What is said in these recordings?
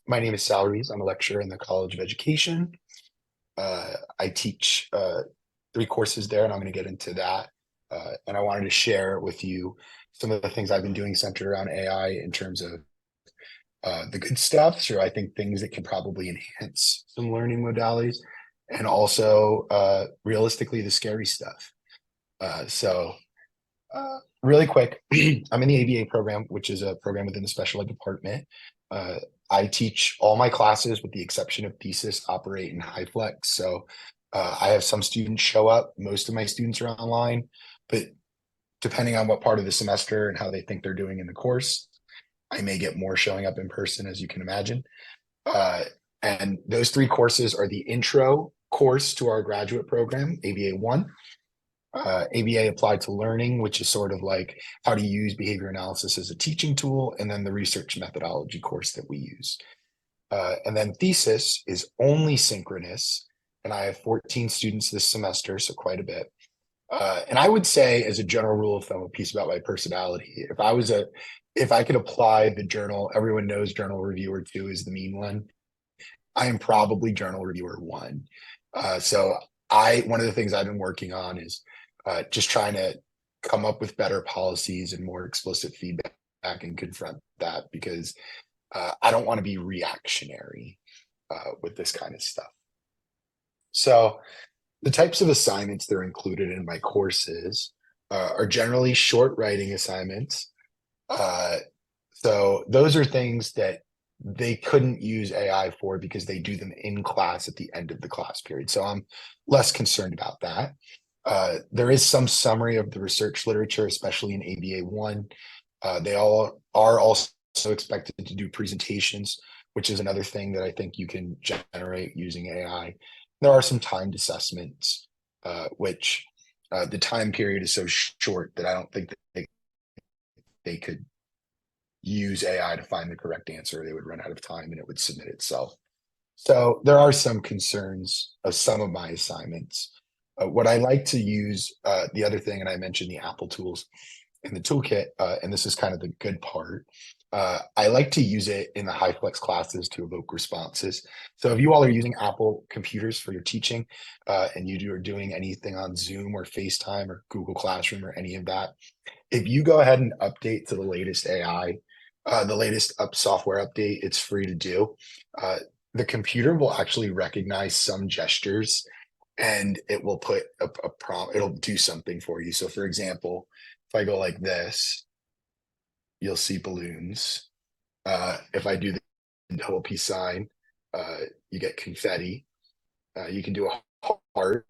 My name is Sal Ruiz. I'm a lecturer in the College of Education. I teach 3 courses there, and I'm going to get into that. And I wanted to share with you some of the things I've been doing centered around AI in terms of the good stuff. So I think things that can probably enhance some learning modalities, and also realistically the scary stuff. Really quick, I'm in the ABA program, which is a program within the special ed department. I teach all my classes with the exception of thesis, operate, and high flex. So I have some students show up. Most of my students are online, but depending on what part of the semester and how they think they're doing in the course, I may get more showing up in person, as you can imagine. And those 3 courses are the intro course to our graduate program, ABA 1. ABA Applied to Learning, which is sort of like how to use behavior analysis as a teaching tool, and then the research methodology course that we use. And then thesis is only synchronous, and I have 14 students this semester, so quite a bit. And I would say, as a general rule of thumb, a piece about my personality, if I could apply the journal, everyone knows journal reviewer 2 is the mean one. I am probably journal reviewer 1. One of the things I've been working on is just trying to come up with better policies and more explicit feedback and confront that, because I don't want to be reactionary with this kind of stuff. So the types of assignments that are included in my courses are generally short writing assignments. So those are things that they couldn't use AI for because they do them in class at the end of the class period. So I'm less concerned about that. There is some summary of the research literature, especially in ABA 1. They all are also expected to do presentations, which is another thing that I think you can generate using AI. There are some timed assessments, which the time period is so short that I don't think that they could use AI to find the correct answer. They would run out of time and it would submit itself. So there are some concerns of some of my assignments. What I like to use, the other thing, and I mentioned the Apple tools in the toolkit, and this is kind of the good part. I like to use it in the high flex classes to evoke responses. So if you all are using Apple computers for your teaching, and you are doing anything on Zoom or FaceTime or Google Classroom or any of that, if you go ahead and update to the latest AI, the latest software update, it's free to do. The computer will actually recognize some gestures, and it will put a prompt, it'll do something for you. So for example, if I go like this, you'll see balloons. If I do the double peace sign, you get confetti. You can do a heart.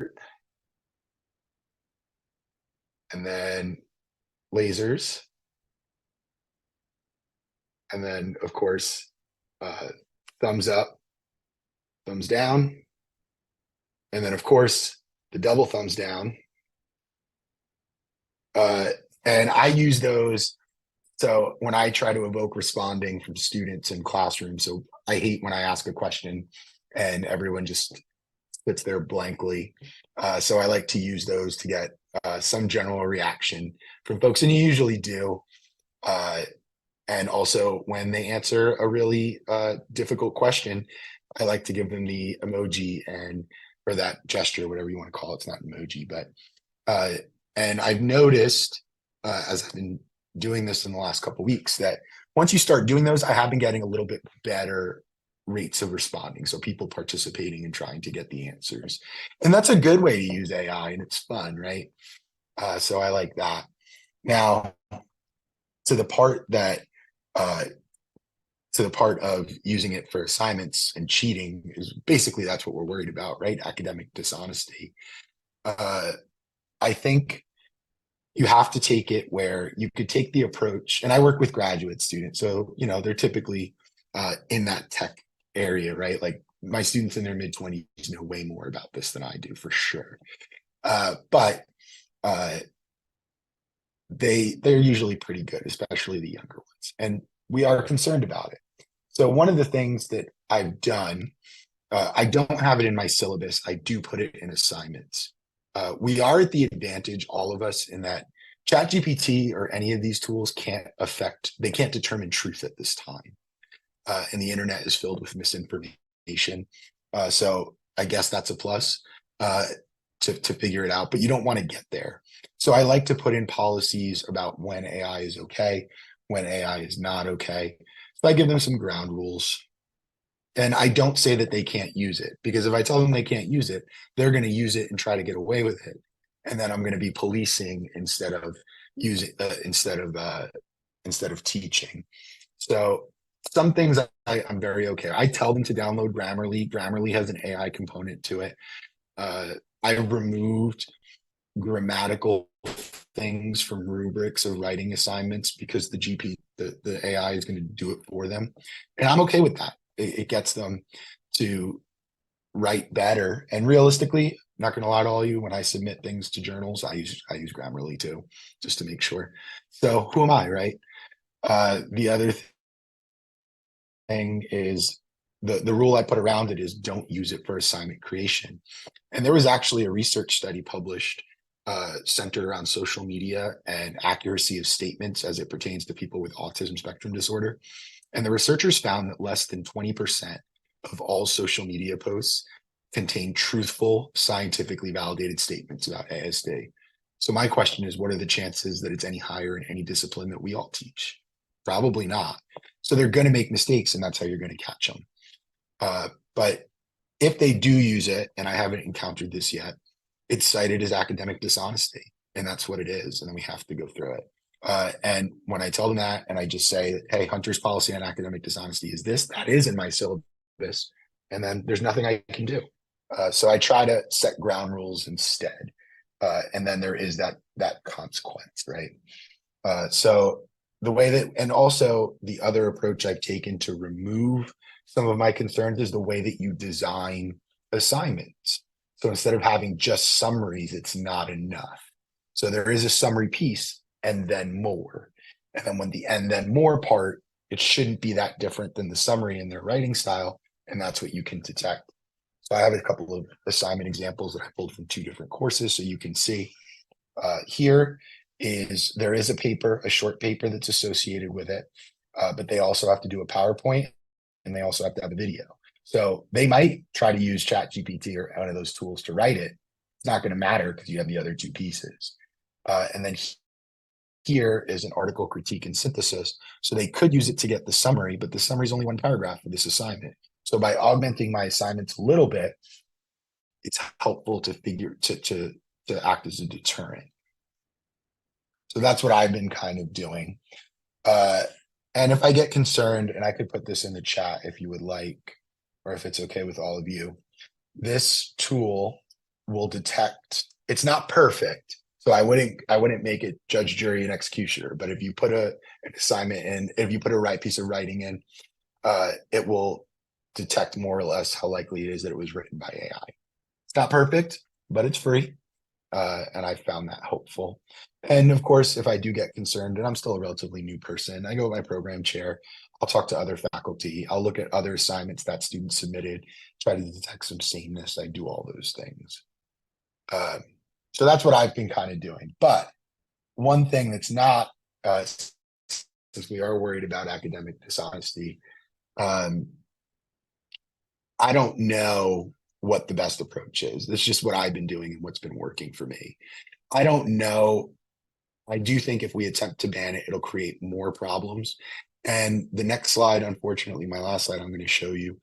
And then lasers. And then, of course, thumbs up, thumbs down. And then, of course, the double thumbs down. And I use those. So when I try to evoke responding from students in classrooms, so I hate when I ask a question and everyone just sits there blankly. So I like to use those to get some general reaction from folks, and you usually do. And also when they answer a really difficult question, I like to give them the emoji or that gesture, whatever you want to call it. It's not emoji, but and I've noticed as I've been doing this in the last couple of weeks that once you start doing those, I have been getting a little bit better rates of responding. So people participating and trying to get the answers. And that's a good way to use AI, and it's fun, right? So I like that. Now, to the part of using it for assignments and cheating is basically that's what we're worried about, right? Academic dishonesty. I think you have to take it where you could take the approach, and I work with graduate students, so they're typically in that tech area, right? Like my students in their mid-20s know way more about this than I do, for sure. But they're usually pretty good, especially the younger ones, and we are concerned about it. So one of the things that I've done, I don't have it in my syllabus. I do put it in assignments. We are at the advantage, all of us, in that ChatGPT or any of these tools can't determine truth at this time. and the internet is filled with misinformation. So I guess that's a plus to figure it out, but you don't want to get there. So I like to put in policies about when AI is okay, when AI is not okay. So I give them some ground rules. And I don't say that they can't use it, because if I tell them they can't use it, they're going to use it and try to get away with it. And then I'm going to be policing instead of teaching. So some things I'm very okay. I tell them to download Grammarly. Grammarly has an AI component to it. I removed grammatical things from rubrics of writing assignments because the AI is going to do it for them. And I'm okay with that. It gets them to write better. And realistically, not going to lie to all you, when I submit things to journals, I use Grammarly too, just to make sure. So who am I, right? The other thing is the rule I put around it is don't use it for assignment creation. And there was actually a research study published centered around social media and accuracy of statements as it pertains to people with autism spectrum disorder. And the researchers found that less than 20% of all social media posts contain truthful, scientifically validated statements about ASD. So my question is, what are the chances that it's any higher in any discipline that we all teach? Probably not. So they're going to make mistakes, and that's how you're going to catch them. But if they do use it, and I haven't encountered this yet, it's cited as academic dishonesty, and that's what it is. And then we have to go through it. And when I tell them that, and I just say, hey, Hunter's policy on academic dishonesty is this, that is in my syllabus, and then there's nothing I can do. So I try to set ground rules instead. And then there is that consequence, right? So the way that, and also the other approach I've taken to remove some of my concerns is the way that you design assignments. So instead of having just summaries, it's not enough. So there is a summary piece and then more. And then when the and then more part, it shouldn't be that different than the summary in their writing style. And that's what you can detect. So I have a couple of assignment examples that I pulled from 2 different courses. So you can see there is a paper, a short paper that's associated with it, but they also have to do a PowerPoint and they also have to have a video. So they might try to use ChatGPT or one of those tools to write it. It's not going to matter because you have the other 2 pieces. And then here is an article critique and synthesis. So they could use it to get the summary, but the summary is only 1 paragraph for this assignment. So by augmenting my assignments a little bit, it's helpful to act as a deterrent. So that's what I've been kind of doing. And if I get concerned, and I could put this in the chat if you would like, or if it's okay with all of you, this tool will detect, it's not perfect. So I wouldn't make it judge, jury, and executioner. But if you put an assignment in, if you put a right piece of writing in, it will detect more or less how likely it is that it was written by AI. It's not perfect, but it's free. And I found that helpful. And of course, if I do get concerned, and I'm still a relatively new person, I go with my program chair. I'll talk to other faculty. I'll look at other assignments that students submitted, try to detect some sameness. I do all those things. So that's what I've been kind of doing. But one thing that's not, since we are worried about academic dishonesty, I don't know what the best approach is. That's just what I've been doing and what's been working for me. I don't know. I do think if we attempt to ban it, it'll create more problems. And the next slide, unfortunately, my last slide I'm going to show you,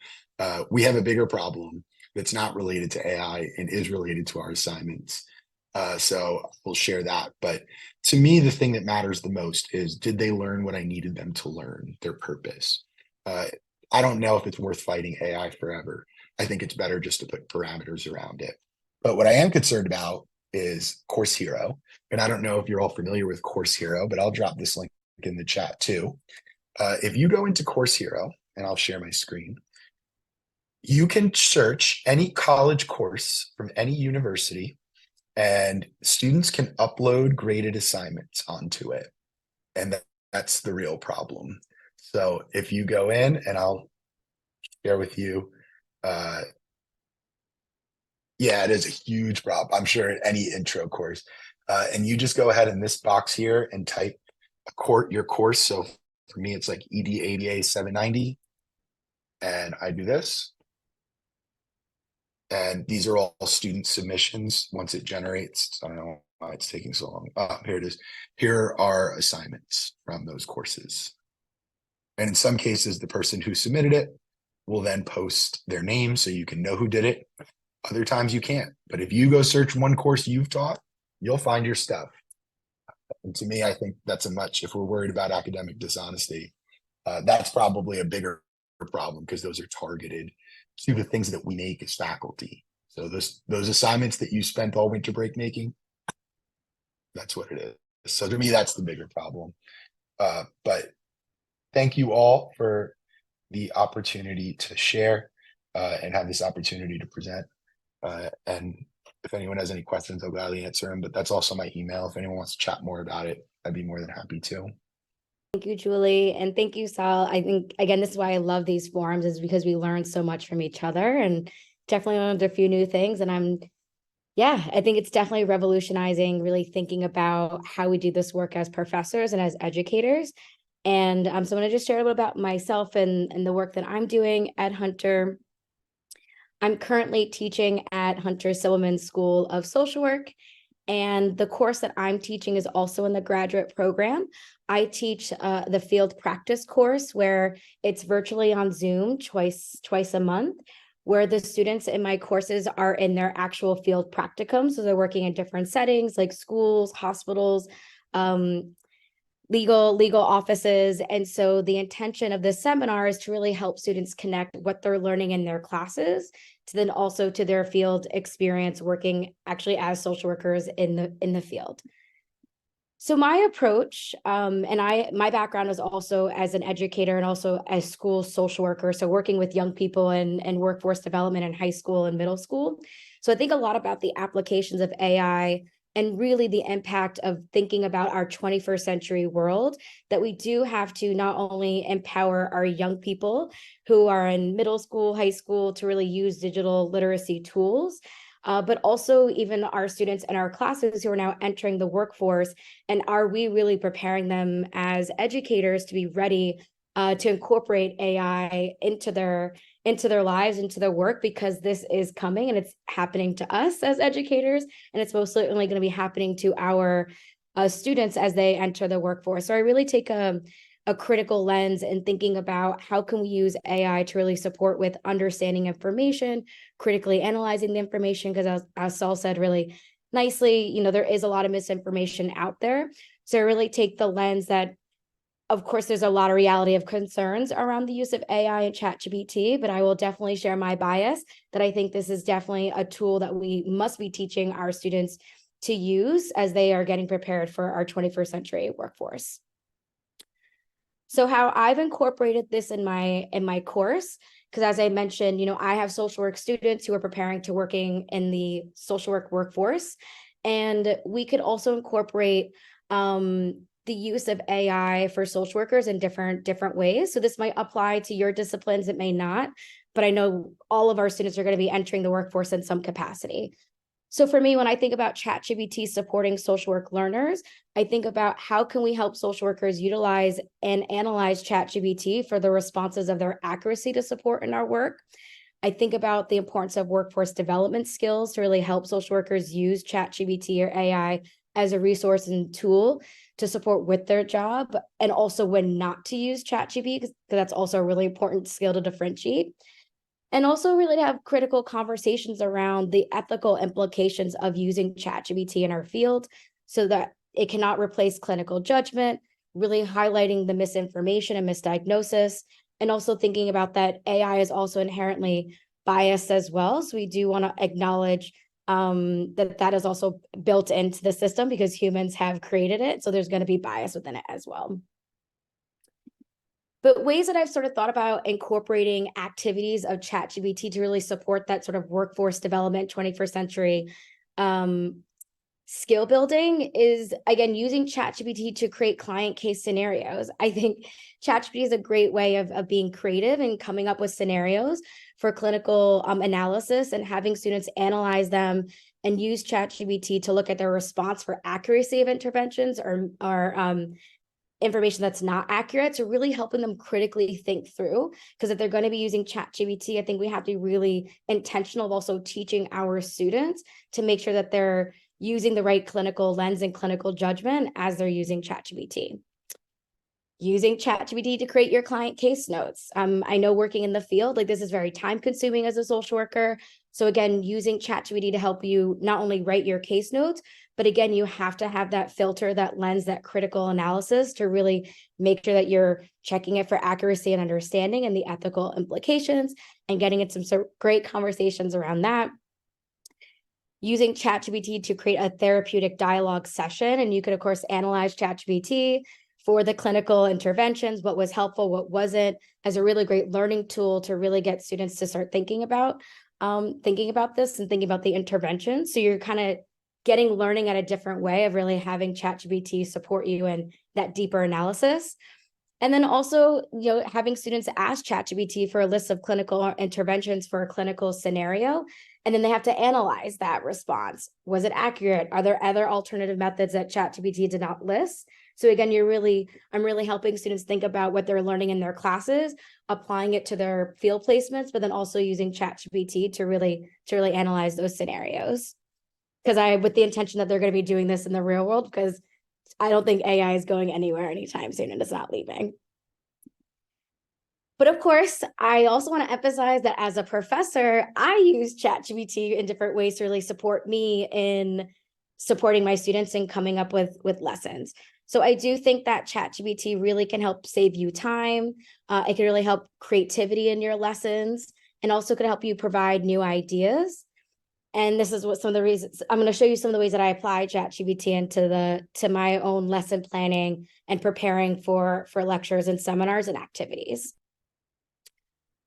we have a bigger problem that's not related to AI and is related to our assignments. So we'll share that. But to me, the thing that matters the most is, did they learn what I needed them to learn, their purpose? I don't know if it's worth fighting AI forever. I think it's better just to put parameters around it. But what I am concerned about is Course Hero. And I don't know if you're all familiar with Course Hero, but I'll drop this link in the chat too. If you go into Course Hero, and I'll share my screen, you can search any college course from any university, and students can upload graded assignments onto it. And that's the real problem. So if you go in, and I'll share with you, yeah, it is a huge problem. I'm sure at any intro course. And you just go ahead in this box here and type your course. So for me, it's like ED ABA 790. and I do this. And these are all student submissions once it generates. I don't know why it's taking so long. Here it is. Here are assignments from those courses. And in some cases, the person who submitted it will then post their name so you can know who did it. Other times you can't. But if you go search one course you've taught, you'll find your stuff. And to me, I think that's a much, if we're worried about academic dishonesty, that's probably a bigger problem because those are targeted to the things that we make as faculty. So those assignments that you spent all winter break making, that's what it is. So to me, that's the bigger problem. But thank you all for the opportunity to share and have this opportunity to present. And if anyone has any questions, I'll gladly answer them. But that's also my email. If anyone wants to chat more about it, I'd be more than happy to. Thank you, Julie. And thank you, Sal. I think, again, this is why I love these forums, is because we learn so much from each other and definitely learned a few new things. And I think it's definitely revolutionizing, really thinking about how we do this work as professors and as educators. And so I'm going to just share a little about myself and the work that I'm doing at Hunter. I'm currently teaching at Hunter Silliman School of Social Work. And the course that I'm teaching is also in the graduate program. I teach the field practice course, where it's virtually on Zoom twice a month, where the students in my courses are in their actual field practicum. So they're working in different settings like schools, hospitals, legal offices. And so the intention of this seminar is to really help students connect what they're learning in their classes to then also to their field experience working actually as social workers in the field. So my approach, my background is also as an educator and also as school social worker. So working with young people and workforce development in high school and middle school. So I think a lot about the applications of AI and really the impact of thinking about our 21st century world, that we do have to not only empower our young people who are in middle school, high school to really use digital literacy tools, but also even our students in our classes who are now entering the workforce. And are we really preparing them as educators to be ready to incorporate AI into their lives, into their work, because this is coming and it's happening to us as educators, and it's most certainly going to be happening to our students as they enter the workforce. So I really take a critical lens in thinking about how can we use AI to really support with understanding information, critically analyzing the information, because as Saul said really nicely, there is a lot of misinformation out there. So I really take the lens that, of course, there's a lot of reality of concerns around the use of AI and ChatGPT, but I will definitely share my bias that I think this is definitely a tool that we must be teaching our students to use as they are getting prepared for our 21st century workforce. So how I've incorporated this in my course, because as I mentioned, I have social work students who are preparing to working in the social work workforce, and we could also incorporate the use of AI for social workers in different ways. So this might apply to your disciplines, it may not, but I know all of our students are going to be entering the workforce in some capacity. So for me, when I think about ChatGPT supporting social work learners, I think about how can we help social workers utilize and analyze ChatGPT for the responses of their accuracy to support in our work. I think about the importance of workforce development skills to really help social workers use ChatGPT or AI as a resource and tool to support with their job, and also when not to use ChatGPT, because that's also a really important skill to differentiate. And also really to have critical conversations around the ethical implications of using ChatGPT in our field so that it cannot replace clinical judgment, really highlighting the misinformation and misdiagnosis, and also thinking about that AI is also inherently biased as well. So we do want to acknowledge that is also built into the system because humans have created it. So there's going to be bias within it as well. But ways that I've sort of thought about incorporating activities of ChatGPT to really support that sort of workforce development, 21st century skill building is, again, using ChatGPT to create client case scenarios. I think ChatGPT is a great way of being creative and coming up with scenarios for clinical analysis, and having students analyze them and use ChatGPT to look at their response for accuracy of interventions or information that's not accurate. So really helping them critically think through, because if they're going to be using ChatGPT, I think we have to be really intentional of also teaching our students to make sure that they're using the right clinical lens and clinical judgment as they're using ChatGPT. Using ChatGPT to create your client case notes. I know working in the field, like this is very time consuming as a social worker. So again, using ChatGPT to help you not only write your case notes, but again, you have to have that filter, that lens, that critical analysis to really make sure that you're checking it for accuracy and understanding and the ethical implications, and getting into some great conversations around that. Using ChatGPT to create a therapeutic dialogue session. And you could, of course, analyze ChatGPT for the clinical interventions, what was helpful, what wasn't, as a really great learning tool to really get students to start thinking about this and thinking about the intervention. So you're kind of getting learning at a different way of really having ChatGPT support you in that deeper analysis. And then also, having students ask ChatGPT for a list of clinical interventions for a clinical scenario, and then they have to analyze that response. Was it accurate? Are there other alternative methods that ChatGPT did not list? So again, I'm really helping students think about what they're learning in their classes, applying it to their field placements, but then also using ChatGPT to really analyze those scenarios. Because with the intention that they're going to be doing this in the real world, because I don't think AI is going anywhere anytime soon, and it's not leaving. But of course, I also want to emphasize that as a professor, I use ChatGPT in different ways to really support me in supporting my students and coming up with lessons. So I do think that ChatGPT really can help save you time. It can really help creativity in your lessons, and also could help you provide new ideas. And this is what some of the reasons I'm going to show you some of the ways that I apply ChatGPT to my own lesson planning and preparing for lectures and seminars and activities.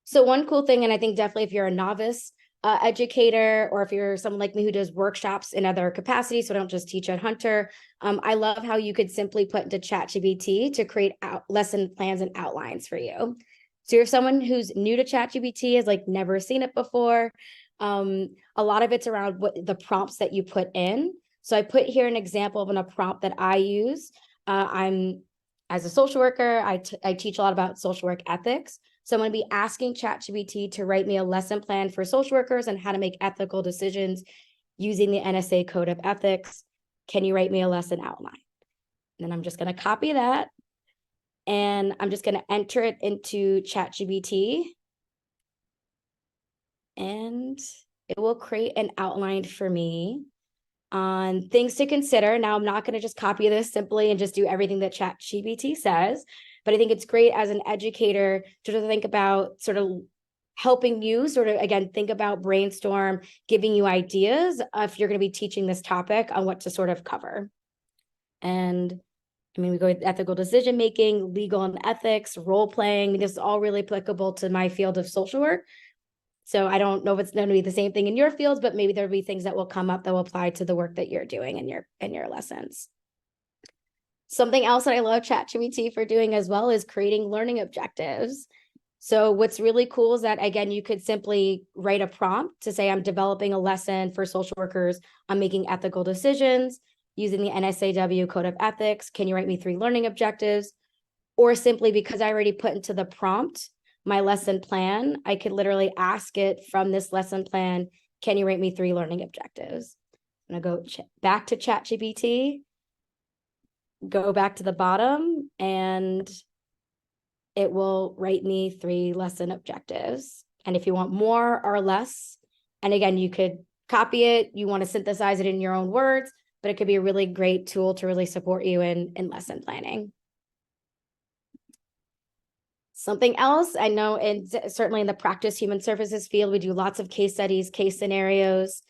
So one cool thing, and I think definitely if you're a novice educator, or if you're someone like me who does workshops in other capacities, so I don't just teach at Hunter, I love how you could simply put into ChatGPT to create lesson plans and outlines for you. So you're someone who's new to ChatGPT, has like never seen it before. A lot of it's around what the prompts that you put in. So I put here an example of a prompt that I use. As a social worker, I teach a lot about social work ethics. So I'm going to be asking ChatGPT to write me a lesson plan for social workers and how to make ethical decisions using the NSA Code of Ethics. Can you write me a lesson outline? And then I'm just going to copy that, and I'm just going to enter it into ChatGPT, and it will create an outline for me on things to consider. Now, I'm not going to just copy this simply and just do everything that ChatGPT says, but I think it's great as an educator to think about sort of helping you sort of, again, think about, brainstorm, giving you ideas if you're going to be teaching this topic on what to sort of cover. And I mean, we go with ethical decision-making, legal and ethics, role-playing. I mean, this is all really applicable to my field of social work. So I don't know if it's going to be the same thing in your fields, but maybe there'll be things that will come up that will apply to the work that you're doing in your lessons. Something else that I love ChatGPT for doing as well is creating learning objectives. So what's really cool is that, again, you could simply write a prompt to say, I'm developing a lesson for social workers on making ethical decisions using the NSAW Code of Ethics. Can you write me 3 learning objectives? Or simply, because I already put into the prompt my lesson plan, I could literally ask it from this lesson plan, can you write me 3 learning objectives? I'm going to go back to ChatGPT, go back to the bottom, and it will write me 3 lesson objectives. And if you want more or less, and again, you could copy it, you want to synthesize it in your own words, but it could be a really great tool to really support you in lesson planning. Something else, I know, and certainly in the practice human services field, we do lots of case studies, case scenarios.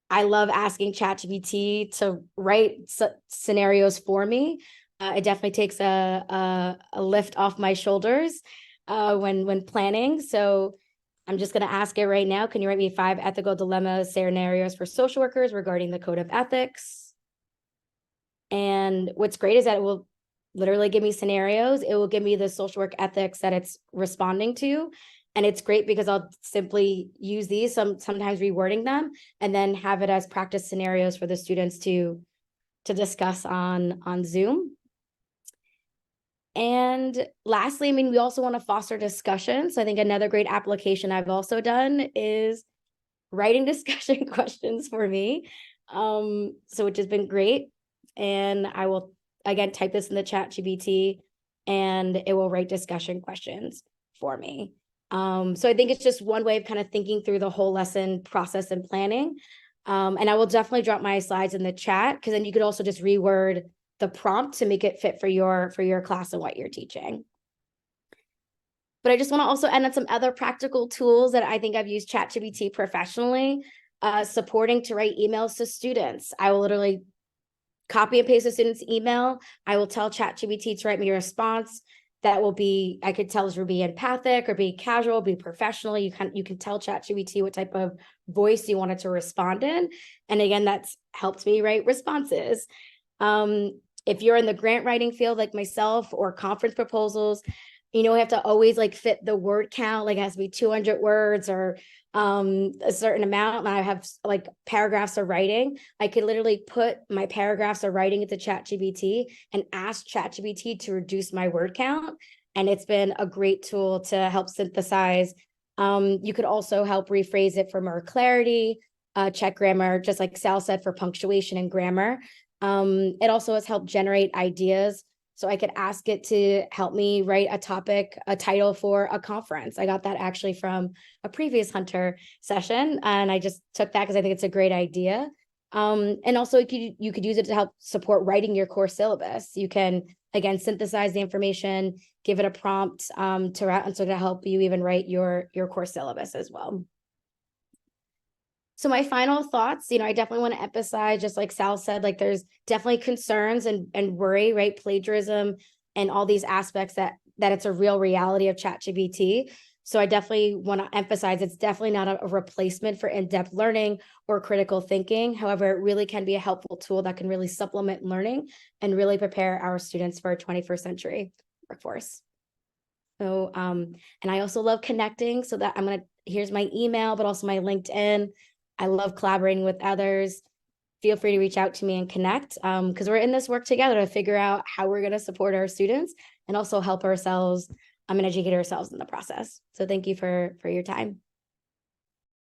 I love asking ChatGPT to write scenarios for me. It definitely takes a lift off my shoulders when planning. So I'm just going to ask it right now. Can you write me 5 ethical dilemma scenarios for social workers regarding the Code of Ethics? And what's great is that it will literally give me scenarios. It will give me the social work ethics that it's responding to. And it's great because I'll simply use these, sometimes rewording them, and then have it as practice scenarios for the students to discuss on Zoom. And lastly, I mean, we also want to foster discussion. So I think another great application I've also done is writing discussion questions for me. So which has been great. And I will again type this in the ChatGPT and it will write discussion questions for me. So I think it's just one way of kind of thinking through the whole lesson process and planning. And I will definitely drop my slides in the chat, because then you could also just reword the prompt to make it fit for your class and what you're teaching. But I just want to also end on some other practical tools that I think I've used ChatGPT professionally, supporting to write emails to students. I will literally copy and paste a student's email. I will tell ChatGPT to write me a response that will be, I could tell it be empathic or be casual, be professional. You can tell ChatGPT what type of voice you want it to respond in. And again, that's helped me write responses. If you're in the grant writing field like myself, or conference proposals, we have to always like fit the word count, like it has to be 200 words or a certain amount. And I have like paragraphs of writing. I could literally put my paragraphs of writing into ChatGPT and ask ChatGPT to reduce my word count. And it's been a great tool to help synthesize. You could also help rephrase it for more clarity, check grammar, just like Sal said, for punctuation and grammar. It also has helped generate ideas. So I could ask it to help me write a topic, a title for a conference. I got that actually from a previous Hunter session, and I just took that because I think it's a great idea. And also you could use it to help support writing your course syllabus. You can, again, synthesize the information, give it a prompt to help you even write your course syllabus as well. So my final thoughts, I definitely want to emphasize, just like Sal said, like there's definitely concerns and worry, right? Plagiarism and all these aspects that it's a real reality of ChatGPT. So I definitely want to emphasize it's definitely not a replacement for in-depth learning or critical thinking. However, it really can be a helpful tool that can really supplement learning and really prepare our students for a 21st century workforce. So, and I also love connecting, so that here's my email, but also my LinkedIn. I love collaborating with others. Feel free to reach out to me and connect, because we're in this work together to figure out how we're going to support our students and also help ourselves and educate ourselves in the process. So thank you for your time.